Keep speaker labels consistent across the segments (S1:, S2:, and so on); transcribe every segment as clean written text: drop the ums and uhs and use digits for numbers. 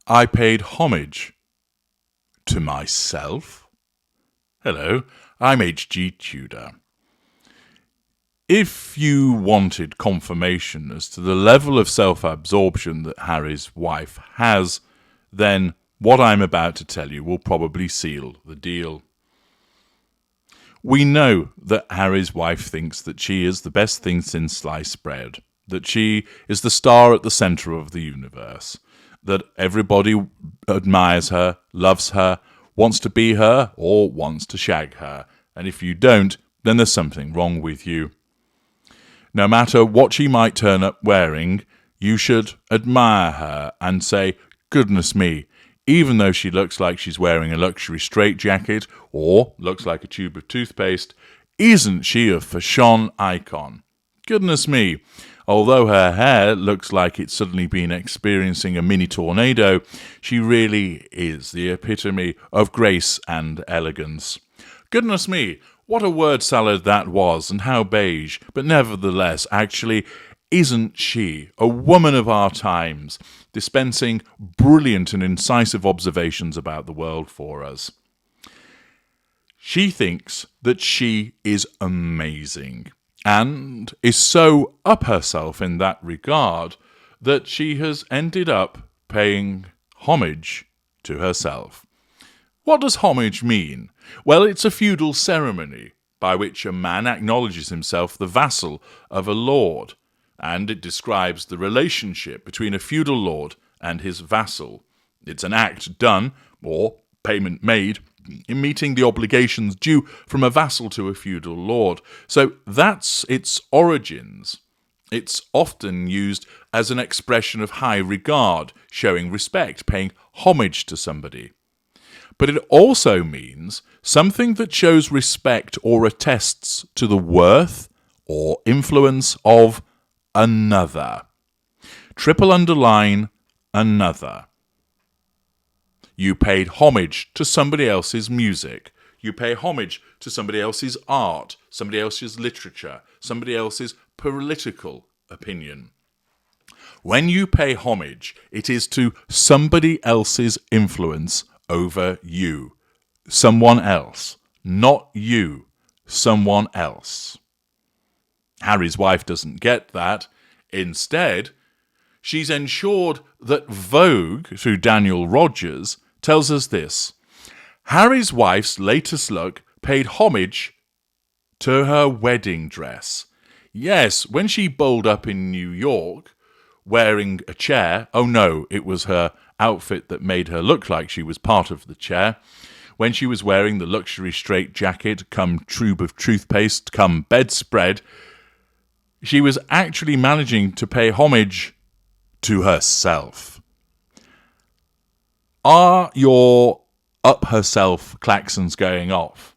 S1: I paid homage to myself. Hello, I'm H.G. Tudor. If you wanted confirmation as to the level of self-absorption that Harry's wife has, then what I'm about to tell you will probably seal the deal. We know that Harry's wife thinks that she is the best thing since sliced bread, that she is the star at the centre of the universe, that everybody admires her, loves her, wants to be her, or wants to shag her. And if you don't, then there's something wrong with you. No matter what she might turn up wearing, you should admire her and say, goodness me, even though she looks like she's wearing a luxury straitjacket or looks like a tube of toothpaste, isn't she a fashion icon? Goodness me, although her hair looks like it's suddenly been experiencing a mini tornado, she really is the epitome of grace and elegance. Goodness me, what a word salad that was, and how beige, but nevertheless, actually, isn't she a woman of our times, dispensing brilliant and incisive observations about the world for us? She thinks that she is amazing, and is so up herself in that regard that she has ended up paying homage to herself. What does homage mean? Well, it's a feudal ceremony by which a man acknowledges himself the vassal of a lord, and it describes the relationship between a feudal lord and his vassal. It's an act done, or payment made, in meeting the obligations due from a vassal to a feudal lord. So that's its origins. It's often used as an expression of high regard, showing respect, paying homage to somebody. But it also means something that shows respect or attests to the worth or influence of another. Triple underline another. You paid homage to somebody else's music. You pay homage to somebody else's art, somebody else's literature, somebody else's political opinion. When you pay homage, it is to somebody else's influence over you. Someone else. Not you. Someone else. Harry's wife doesn't get that. Instead, she's ensured that Vogue, through Daniel Rogers, tells us this. Harry's wife's latest look paid homage to her wedding dress. Yes, when she bowled up in New York, wearing a chair, oh no, it was her outfit that made her look like she was part of the chair. When she was wearing the luxury straitjacket, come tube of toothpaste, come bedspread, she was actually managing to pay homage to herself. Are your up herself klaxons going off?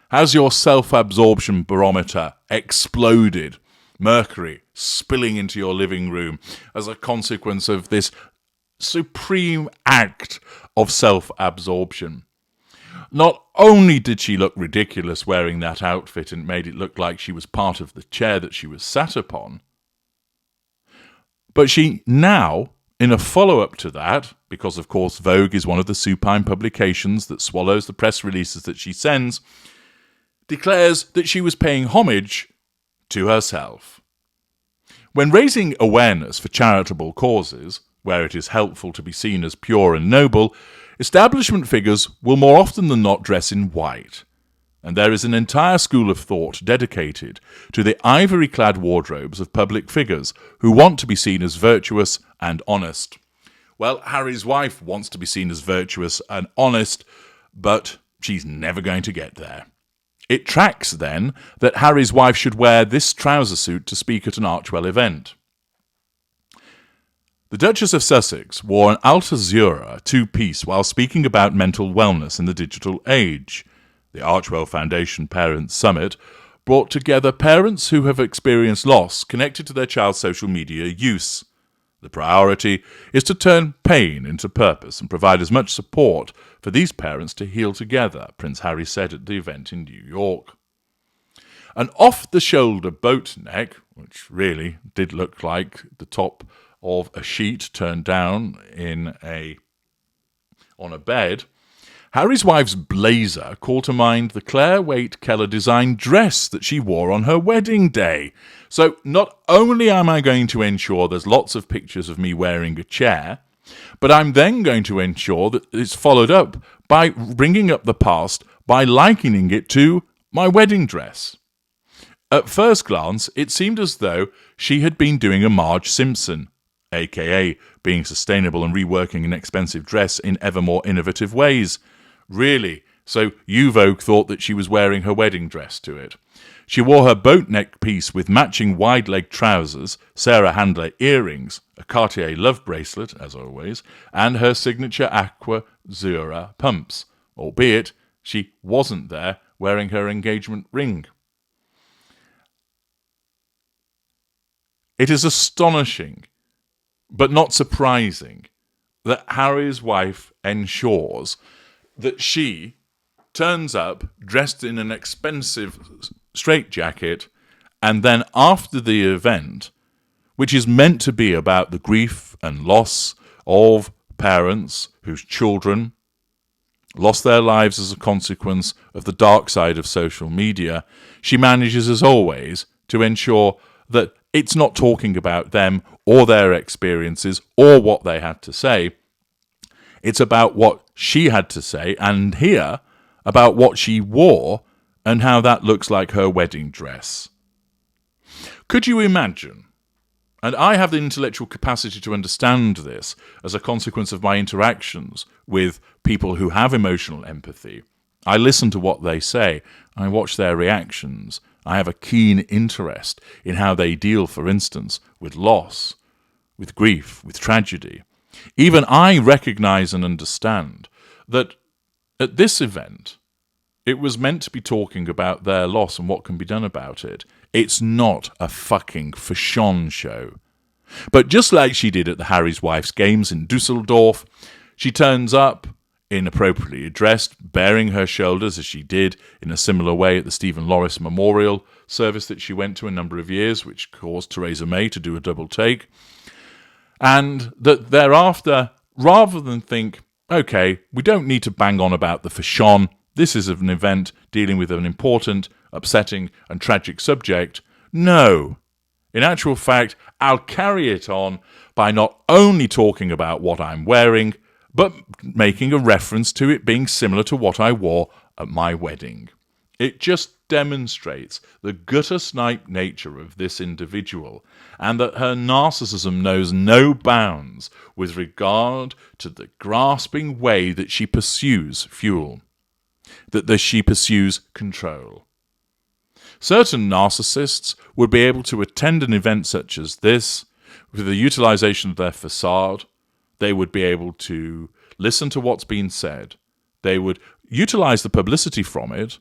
S1: Has your self-absorption barometer exploded? Mercury spilling into your living room as a consequence of this supreme act of self-absorption. Not only did she look ridiculous wearing that outfit and made it look like she was part of the chair that she was sat upon, but she now, in a follow-up to that, because of course Vogue is one of the supine publications that swallows the press releases that she sends, declares that she was paying homage to herself. When raising awareness for charitable causes, where it is helpful to be seen as pure and noble, establishment figures will more often than not dress in white. And there is an entire school of thought dedicated to the ivory-clad wardrobes of public figures who want to be seen as virtuous and honest. Well, Harry's wife wants to be seen as virtuous and honest, but she's never going to get there. It tracks, then, that Harry's wife should wear this trouser suit to speak at an Archwell event. The Duchess of Sussex wore an Altazura two-piece while speaking about mental wellness in the digital age. The Archwell Foundation Parents Summit brought together parents who have experienced loss connected to their child's social media use. The priority is to turn pain into purpose and provide as much support for these parents to heal together, Prince Harry said at the event in New York. An off-the-shoulder boat neck, which really did look like the top of a sheet turned down in a on a bed, Harry's wife's blazer called to mind the Claire Waite Keller designed dress that she wore on her wedding day. So not only am I going to ensure there's lots of pictures of me wearing a chair, but I'm then going to ensure that it's followed up by bringing up the past by likening it to my wedding dress. At first glance, it seemed as though she had been doing a Marge Simpson, aka being sustainable and reworking an expensive dress in ever more innovative ways. Really? So you, Vogue, thought that she was wearing her wedding dress to it. She wore her boat neck piece with matching wide-leg trousers, Sarah Handler earrings, a Cartier love bracelet, as always, and her signature Aqua Zura pumps, albeit she wasn't there wearing her engagement ring. It is astonishing, but not surprising, that Harry's wife ensures that she turns up dressed in an expensive straitjacket, and then after the event, which is meant to be about the grief and loss of parents whose children lost their lives as a consequence of the dark side of social media, she manages, as always, to ensure that it's not talking about them or their experiences or what they had to say. It's about what she had to say, and here, about what she wore and how that looks like her wedding dress. Could you imagine? And I have the intellectual capacity to understand this as a consequence of my interactions with people who have emotional empathy. I listen to what they say. I watch their reactions. I have a keen interest in how they deal, for instance, with loss, with grief, with tragedy. Even I recognize and understand that at this event, it was meant to be talking about their loss and what can be done about it. It's not a fucking fashion show. But just like she did at the Harry's Wife's Games in Dusseldorf, she turns up inappropriately dressed, baring her shoulders as she did in a similar way at the Stephen Lorris Memorial service that she went to a number of years, which caused Theresa May to do a double take. And that thereafter, rather than think, okay, we don't need to bang on about the fashion, this is an event dealing with an important, upsetting and tragic subject. No. In actual fact, I'll carry it on by not only talking about what I'm wearing, but making a reference to it being similar to what I wore at my wedding. It just demonstrates the gutter-snipe nature of this individual, and that her narcissism knows no bounds with regard to the grasping way that she pursues fuel, that she pursues control. Certain narcissists would be able to attend an event such as this with the utilization of their facade. They would be able to listen to what's been said. They would utilize the publicity from it,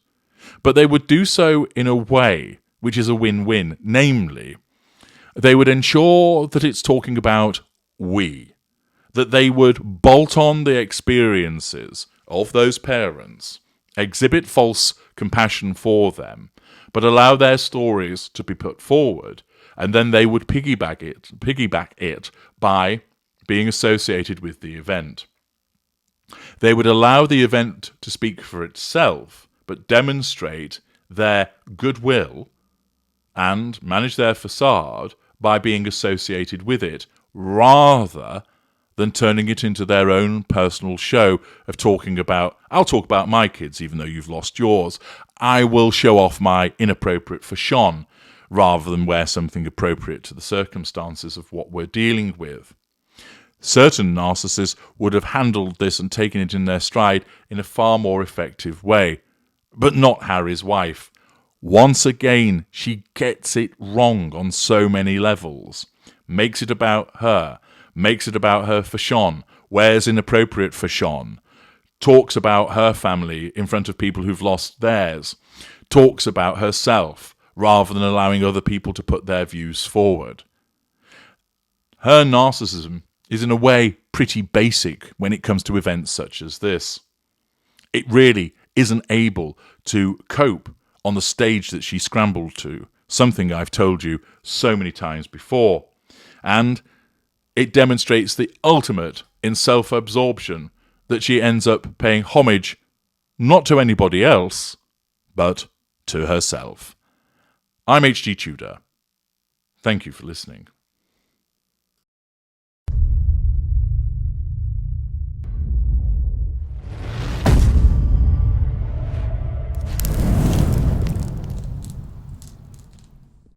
S1: but they would do so in a way which is a win-win. Namely, they would ensure that it's talking about we, that they would bolt on the experiences of those parents, exhibit false compassion for them, but allow their stories to be put forward, and then they would piggyback it by being associated with the event. They would allow the event to speak for itself, but demonstrate their goodwill and manage their facade by being associated with it, rather than turning it into their own personal show of talking about, I'll talk about my kids even though you've lost yours. I will show off my inappropriate fashion rather than wear something appropriate to the circumstances of what we're dealing with. Certain narcissists would have handled this and taken it in their stride in a far more effective way, but not Harry's wife. Once again, she gets it wrong on so many levels. Makes it about her fashion, wears inappropriate fashion, talks about her family in front of people who've lost theirs, talks about herself rather than allowing other people to put their views forward. Her narcissism is in a way pretty basic when it comes to events such as this. It really isn't able to cope on the stage that she scrambled to, something I've told you so many times before. And it demonstrates the ultimate in self-absorption, that she ends up paying homage not to anybody else, but to herself. I'm H.G. Tudor. Thank you for listening.